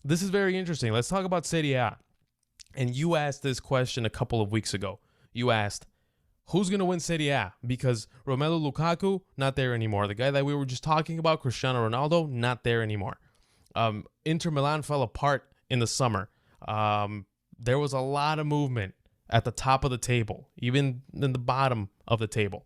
This is very interesting. Let's talk about Serie A. And you asked this question a couple of weeks ago. You asked, who's going to win Serie A? Because Romelu Lukaku, not there anymore. The guy that we were just talking about, Cristiano Ronaldo, not there anymore. Inter Milan fell apart in the summer. There was a lot of movement at the top of the table, even in the bottom of the table.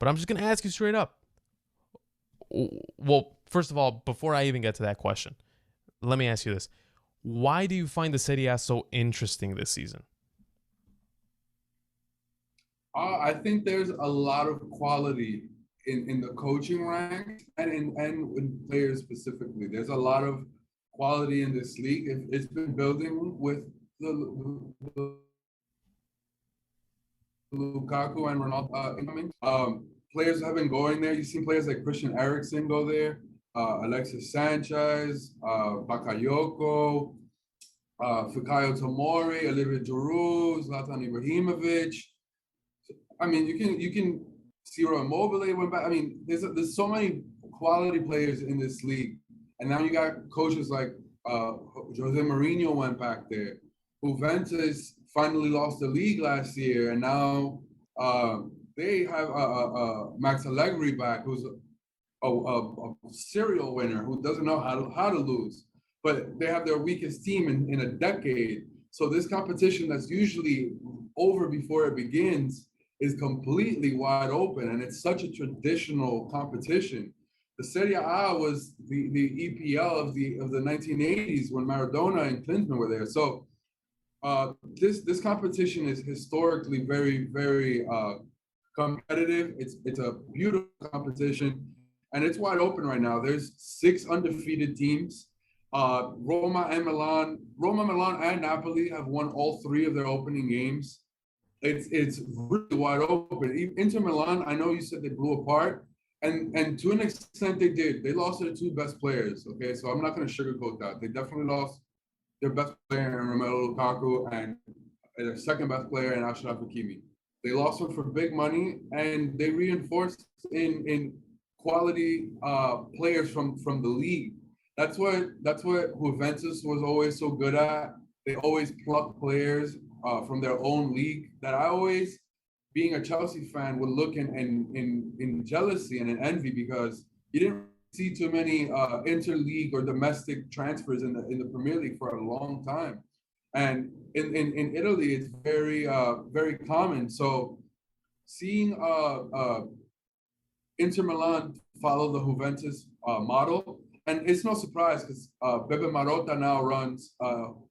But I'm just going to ask you straight up. Well, first of all, before I even get to that question, let me ask you this. Why do you find the Serie A so interesting this season? I think there's a lot of quality in the coaching ranks and in players specifically. There's a lot of quality in this league. It's been building with the Lukaku and Ronaldo incoming. Players have been going there. You've seen players like Christian Eriksen go there, Alexis Sanchez, Bakayoko, Fikayo Tomori, Olivier Giroud, Zlatan Ibrahimovic. I mean, you can Ciro Immobile went back. I mean, there's so many quality players in this league, and now you got coaches like Jose Mourinho went back there. Juventus finally lost the league last year, and now they have Max Allegri back, who's a serial winner who doesn't know how to lose. But they have their weakest team in a decade. So this competition that's usually over before it begins is completely wide open, and it's such a traditional competition. The Serie A was the EPL of the 1980s when Maradona and Klinsmann were there. So this competition is historically very, very competitive. It's a beautiful competition, and it's wide open right now. There's 6 undefeated teams. Roma, Milan, and Napoli have won all 3 of their opening games. It's really wide open. Inter Milan, I know you said they blew apart, and to an extent they did. They lost their 2 best players. Okay, so I'm not going to sugarcoat that. They definitely lost their best player in Romelu Lukaku and their second best player in Achraf Hakimi. They lost them for big money, and they reinforced in quality players from the league. That's what Juventus was always so good at. They always pluck players from their own league that I always, being a Chelsea fan, would look in jealousy and in envy because you didn't see too many interleague or domestic transfers in the Premier League for a long time. And in Italy, it's very very common. So seeing Inter Milan follow the Juventus model, and it's no surprise because Beppe Marotta now runs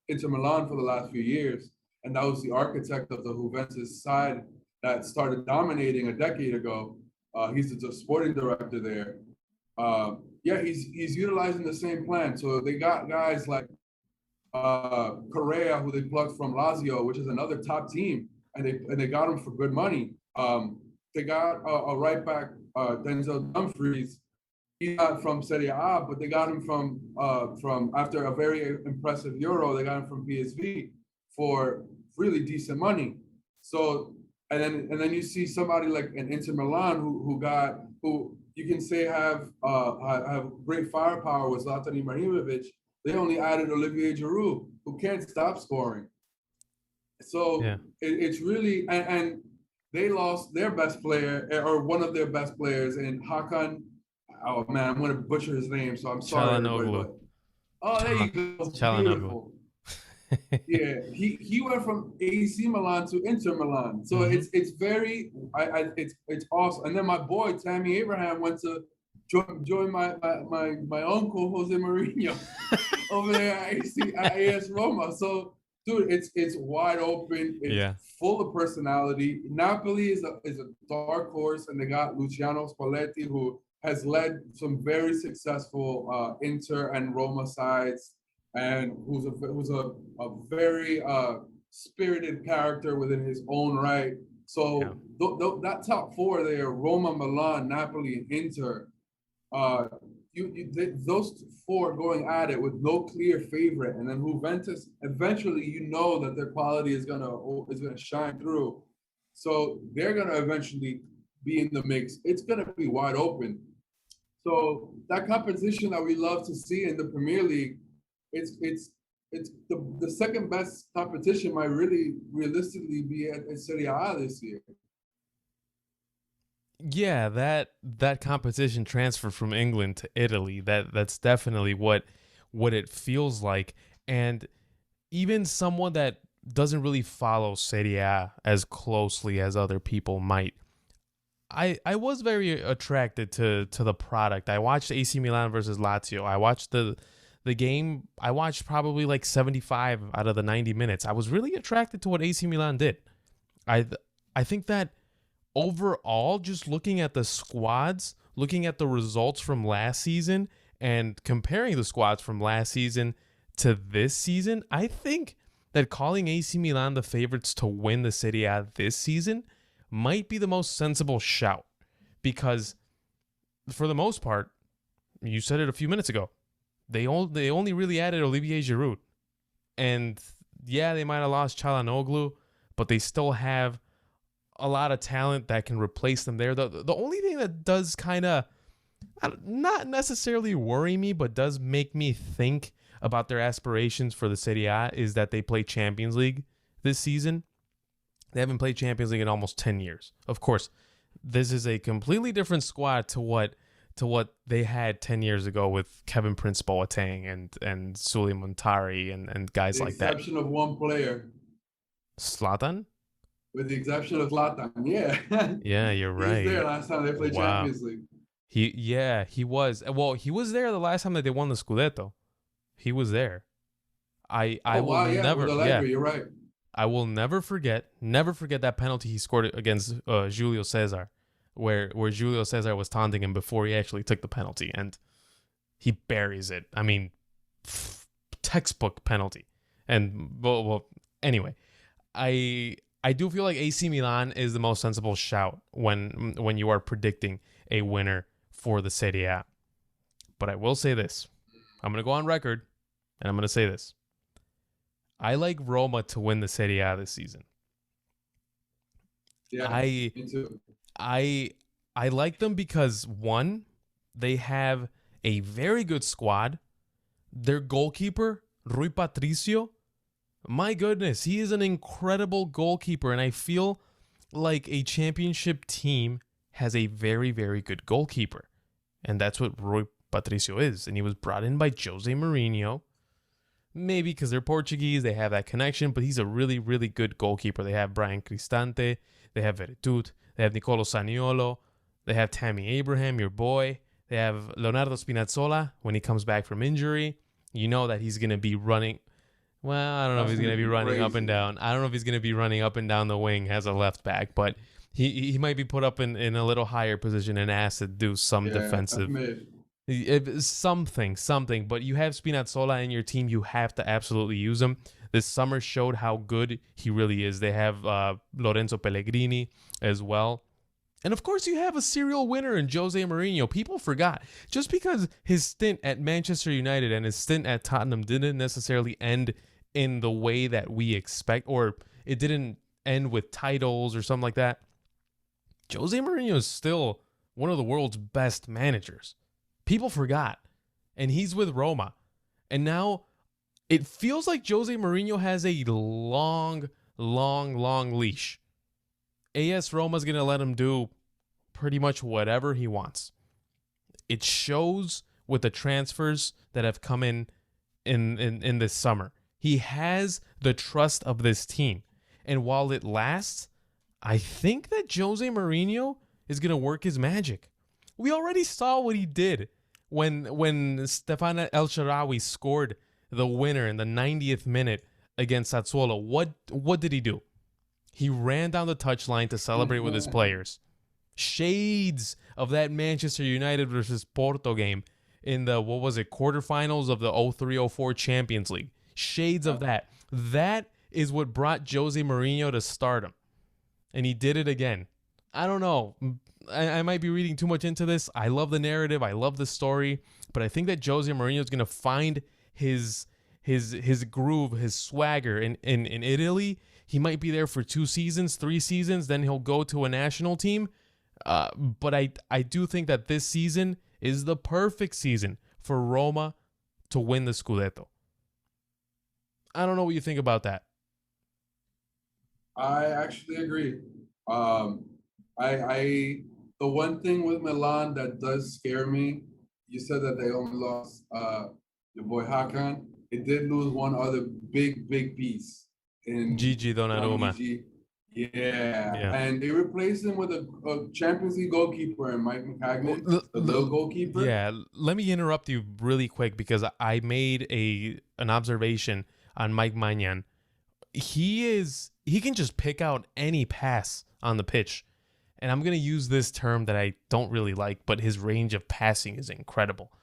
Inter Milan for the last few years, and that was the architect of the Juventus side that started dominating a decade ago. He's the sporting director there. Yeah, he's utilizing the same plan. So they got guys like Correa, who they plucked from Lazio, which is another top team, and they got him for good money. They got a right back, Denzel Dumfries. He's not from Serie A, but they got him from after a very impressive Euro. They got him from PSV for really decent money. So and then you see somebody like an Inter Milan who you can say have great firepower with Zlatan Ibrahimovic. They only added Olivier Giroud, who can't stop scoring. So Yeah. it's really and they lost their best player or one of their best players in Hakan. Oh man, I'm going to butcher his name, so I'm sorry, everybody. But, oh, there you go, beautiful. Yeah, he went from AC Milan to Inter Milan, so it's very it's awesome. And then my boy Tammy Abraham went to join my uncle Jose Mourinho over there at AS Roma. So dude, it's wide open. It's full of personality. Napoli is a dark horse, and they got Luciano Spalletti, who has led some very successful Inter and Roma sides, and who's a very spirited character within his own right. So that top 4 there, Roma, Milan, Napoli, and Inter, those 4 going at it with no clear favorite, and then Juventus, eventually you know that their quality is gonna shine through. So they're gonna eventually be in the mix. It's gonna be wide open. So that competition that we love to see in the Premier League, it's the second best competition might really realistically be at Serie A this year. Yeah, that competition transfer from England to Italy, that's definitely what it feels like. And even someone that doesn't really follow Serie A as closely as other people might, I was very attracted to the product. I watched AC Milan versus Lazio. I watched the game. I watched probably like 75 out of the 90 minutes. I was really attracted to what AC Milan did. I I think that overall, just looking at the squads, looking at the results from last season, and comparing the squads from last season to this season, I think that calling AC Milan the favorites to win the Serie A this season might be the most sensible shout. Because for the most part, you said it a few minutes ago, they only really added Olivier Giroud. And yeah, they might have lost Çalhanoğlu, but they still have a lot of talent that can replace them there. The only thing that does kind of not necessarily worry me, but does make me think about their aspirations for the Serie A is that they play Champions League this season. They haven't played Champions League in almost 10 years. Of course, this is a completely different squad to what they had 10 years ago with Kevin Prince Boateng and Suli Montari and guys like that. With the exception of one player. Zlatan? With the exception of Zlatan, yeah. Yeah, you're right. He was there last time they played Champions League. He was. Well, he was there the last time that they won the Scudetto. He was there. I will never. Yeah, you're right. I will never forget that penalty he scored against Julio Cesar, where Julio Cesar was taunting him before he actually took the penalty, and he buries it. I mean, textbook penalty. And well, anyway, I do feel like AC Milan is the most sensible shout when you are predicting a winner for the Serie A. But I will say this. I'm going to go on record, and I'm going to say this. I like Roma to win the Serie A this season. Yeah, me too. I like them because, one, they have a very good squad. Their goalkeeper, Rui Patricio, my goodness, he is an incredible goalkeeper, and I feel like a championship team has a very, very good goalkeeper. And that's what Rui Patricio is. And he was brought in by Jose Mourinho. Maybe because they're Portuguese, they have that connection, but he's a really, really good goalkeeper. They have Brian Cristante, they have Veretout, they have Nicolo Zaniolo, they have Tammy Abraham, your boy. They have Leonardo Spinazzola when he comes back from injury. You know that he's going to be running. Well, I don't know if he's going to be running up and down. I don't know if he's going to be running up and down the wing as a left back, but he might be put up in a little higher position and asked to do some defensive. Something. But you have Spinazzola in your team. You have to absolutely use him. This summer showed how good he really is. They have Lorenzo Pellegrini as well. And of course, you have a serial winner in Jose Mourinho. People forgot. Just because his stint at Manchester United and his stint at Tottenham didn't necessarily end in the way that we expect, or it didn't end with titles or something like that, Jose Mourinho is still one of the world's best managers. People forgot. And he's with Roma. And now it feels like Jose Mourinho has a long leash. AS Roma's going to let him do pretty much whatever he wants. It shows with the transfers that have come in this summer. He has the trust of this team. And while it lasts, I think that Jose Mourinho is going to work his magic. We already saw what he did when Stefan El Shaarawy scored the winner in the 90th minute against Sassuolo. What did he do? He ran down the touchline to celebrate with his players. Shades of that Manchester United versus Porto game in the, quarterfinals of the 03-04 Champions League. Shades of that. That is what brought Jose Mourinho to stardom. And he did it again. I don't know. I might be reading too much into this. I love the narrative. I love the story. But I think that Jose Mourinho is going to find his groove, his swagger in Italy. He might be there for 2 seasons, 3 seasons. Then he'll go to a national team. But I do think that this season is the perfect season for Roma to win the Scudetto. I don't know what you think about that. I actually agree. Um, I the one thing with Milan that does scare me, you said that they only lost your boy Hakan. It did lose one other big piece in Gigi Donnarumma. Gianluigi. Yeah, Yeah. and they replaced him with a Champions League goalkeeper and Mike Well, McCagnon, the little goalkeeper. yeah, let me interrupt you really quick because I made an observation on Mike Maignan. He can just pick out any pass on the pitch. And I'm going to use this term that I don't really like, but his range of passing is incredible.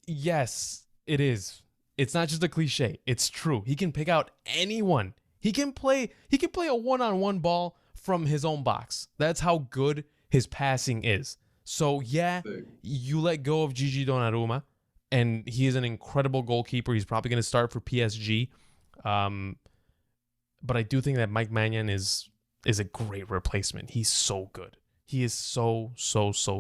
Yes, it is. It's not just a cliche. It's true. He can pick out anyone. He can play a one-on-one ball from his own box. That's how good his passing is. So, yeah, you let go of Gigi Donnarumma, and he is an incredible goalkeeper. He's probably going to start for PSG. But I do think that Mike Maignan is a great replacement. He's so good. He is so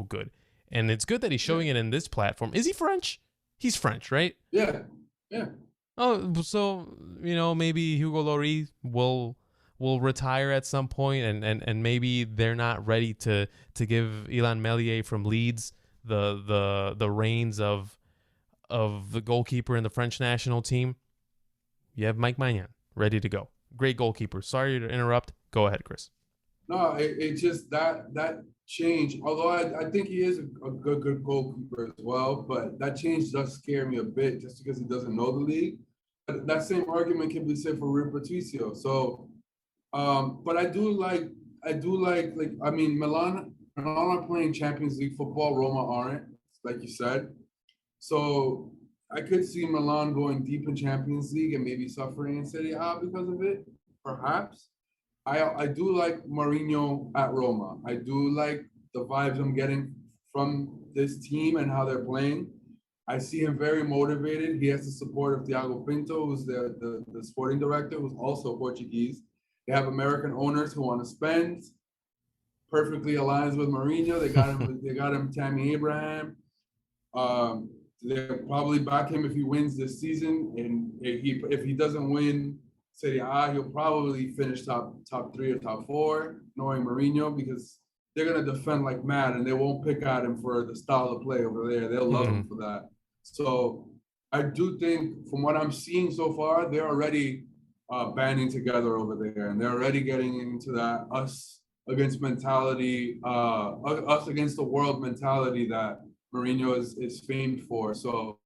good. And it's good that he's showing it in this platform. Is he French? He's French, right? Yeah, yeah. Oh, so maybe Hugo Lloris will retire at some point, and maybe they're not ready to give Ilan Meslier from Leeds the reins of the goalkeeper in the French national team. You have Mike Maignan ready to go. Great goalkeeper. Sorry to interrupt. Go ahead, Chris. No, it just that change. Although I think he is a good goalkeeper as well, but that change does scare me a bit just because he doesn't know the league. But that same argument can be said for Rui Patricio. So, but I mean, Milan are playing Champions League football. Roma aren't, like you said. So I could see Milan going deep in Champions League and maybe suffering in Serie A because of it, perhaps. I do like Mourinho at Roma. I do like the vibes I'm getting from this team and how they're playing. I see him very motivated. He has the support of Thiago Pinto, who's the sporting director, who's also Portuguese. They have American owners who want to spend. Perfectly aligns with Mourinho. They got him. They got him Tammy Abraham. They'll probably back him if he wins this season, and if he doesn't win Serie A, he'll probably finish top 3 or top 4, knowing Mourinho, because they're gonna defend like mad, and they won't pick at him for the style of play over there. They'll love him for that. So I do think, from what I'm seeing so far, they're already banding together over there, and they're already getting into that us against mentality, us against the world mentality that Mourinho is famed for. So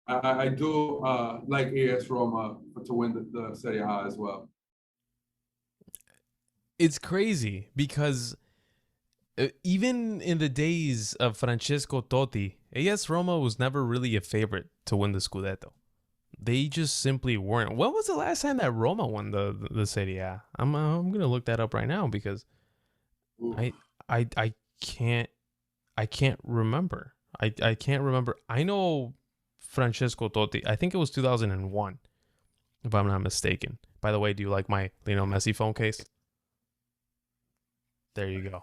I do like AS Roma to win the Serie A as well. It's crazy because even in the days of Francesco Totti, AS Roma was never really a favorite to win the Scudetto. They just simply weren't. When was the last time that Roma won the Serie A? I'm gonna look that up right now because I can't remember. I can't remember. I know Francesco Totti. I think it was 2001, if I'm not mistaken. By the way, do you like my Lionel Messi phone case? There you go.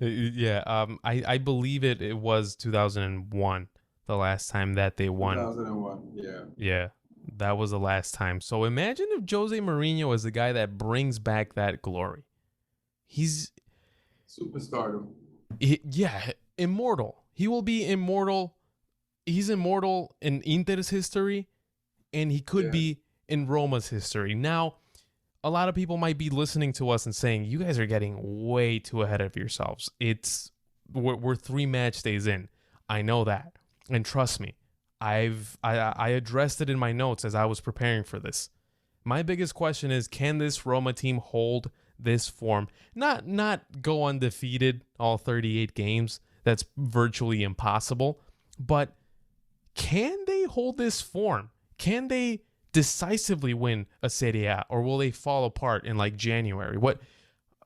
Yeah. I believe it was 2001, the last time that they won. 2001. Yeah. Yeah. That was the last time. So imagine if Jose Mourinho is the guy that brings back that glory. He's superstardom. Yeah, immortal. He will be immortal. He's immortal in Inter's history, and he could be in Roma's history. Now, a lot of people might be listening to us and saying, you guys are getting way too ahead of yourselves. We're 3 match days in. I know that. And trust me, I addressed it in my notes as I was preparing for this. My biggest question is, can this Roma team hold this form? Not go undefeated all 38 games. That's virtually impossible. But can they hold this form? Can they decisively win a Serie A, or will they fall apart in like January?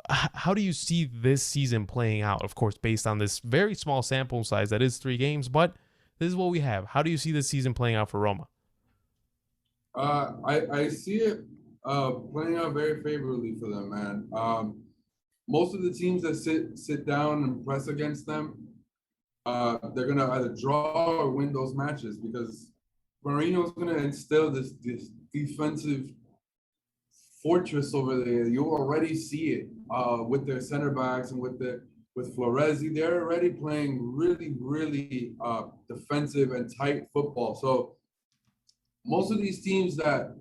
How do you see this season playing out? Of course, based on this very small sample size that is 3 games, but this is what we have. How do you see this season playing out for Roma? I see it playing out very favorably for them, man. Most of the teams that sit down and press against them, they're gonna either draw or win those matches, because Mourinho's going to instill this defensive fortress over there. You already see it with their center backs and with Floresi. They're already playing really, really defensive and tight football. So most of these teams that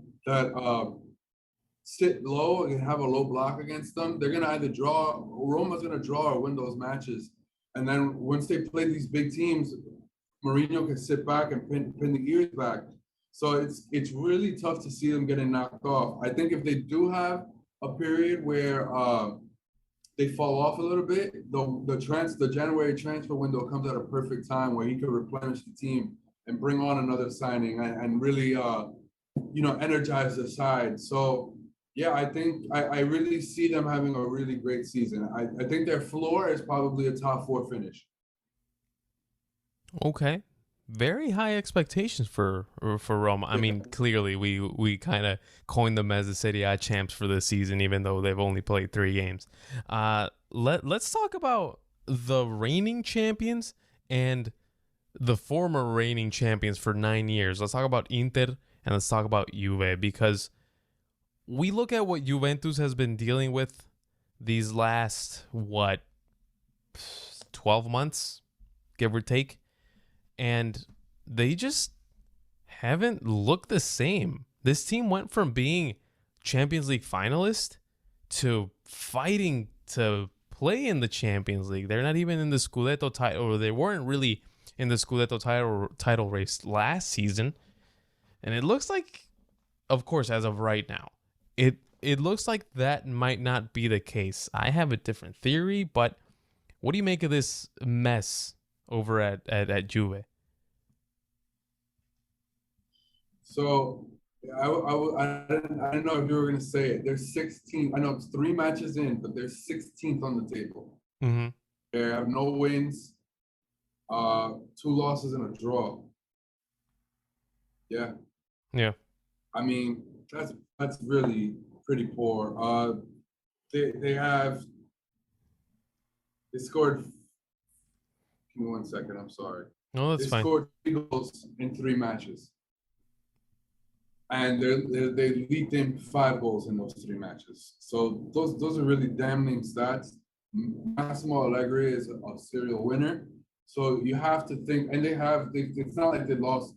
sit low and have a low block against them, they're going to either draw, Roma's going to draw or win those matches. And then once they play these big teams, Mourinho can sit back and pin the ears back. So it's really tough to see them getting knocked off. I think if they do have a period where they fall off a little bit, the January transfer window comes at a perfect time where he could replenish the team and bring on another signing and really energize the side. So yeah, I think I really see them having a really great season. I think their floor is probably a top 4 finish. Okay. Very high expectations for Roma. I mean, clearly we kind of coined them as the Serie A champs for this season, even though they've only played 3 games. Let's talk about the reigning champions and the former reigning champions for 9 years. Let's talk about Inter and let's talk about Juve, because we look at what Juventus has been dealing with these last, 12 months, give or take, and they just haven't looked the same. This team went from being Champions League finalist to fighting to play in the Champions League. They're not even in the Scudetto title, or they weren't really in the Scudetto title race last season. And it looks like, of course, as of right now, it looks like that might not be the case. I have a different theory, but what do you make of this mess over at Juve? So I didn't know if you were going to say it. They're 16th. I know it's 3 matches in, but they're 16th on the table. Mm-hmm. They have no wins, 2 losses and a draw. Yeah. Yeah. I mean, that's really pretty poor. They scored. Give me 1 second. I'm sorry. No, that's fine. They scored 3 goals in 3 matches, and they leaked in 5 goals in those 3 matches. So those are really damning stats. Massimo Allegri is a serial winner, so you have to think. And it's not like they lost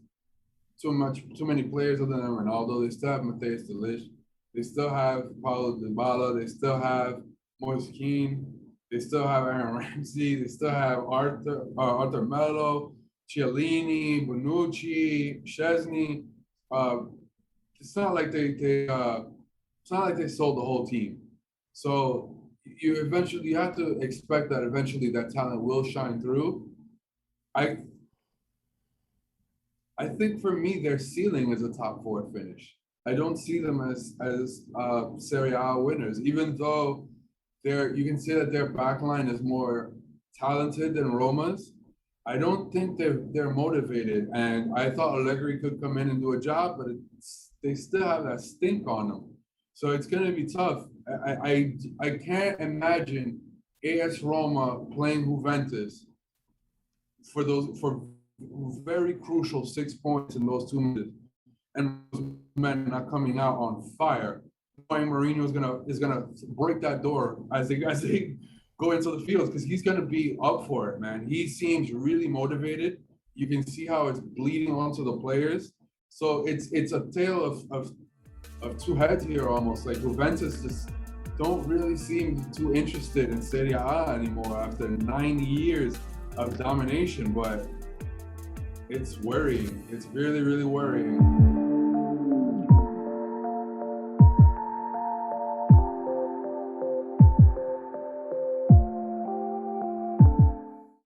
too many players other than Ronaldo. They still have Matheus de Ligt. They still have Paulo Dybala. They still have Moise Kean. They still have Aaron Ramsey. They still have Arthur Melo, Chiellini, Bonucci, Szczesny. It's not like they sold the whole team. So you have to expect that eventually that talent will shine through. I think for me, their ceiling is a top 4 finish. I don't see them as Serie A winners, even though you can say that their backline is more talented than Roma's. I don't think they're motivated, and I thought Allegri could come in and do a job, but they still have that stink on them. So it's going to be tough. I can't imagine AS Roma playing Juventus for very crucial 6 points in those 2 minutes, and those men not coming out on fire. Knowing Mourinho is gonna break that door as they go into the fields, because he's gonna be up for it, man. He seems really motivated. You can see how it's bleeding onto the players. So it's a tale of 2 heads here almost. Like Juventus just don't really seem too interested in Serie A anymore after 9 years of domination, but it's worrying. It's really, really worrying.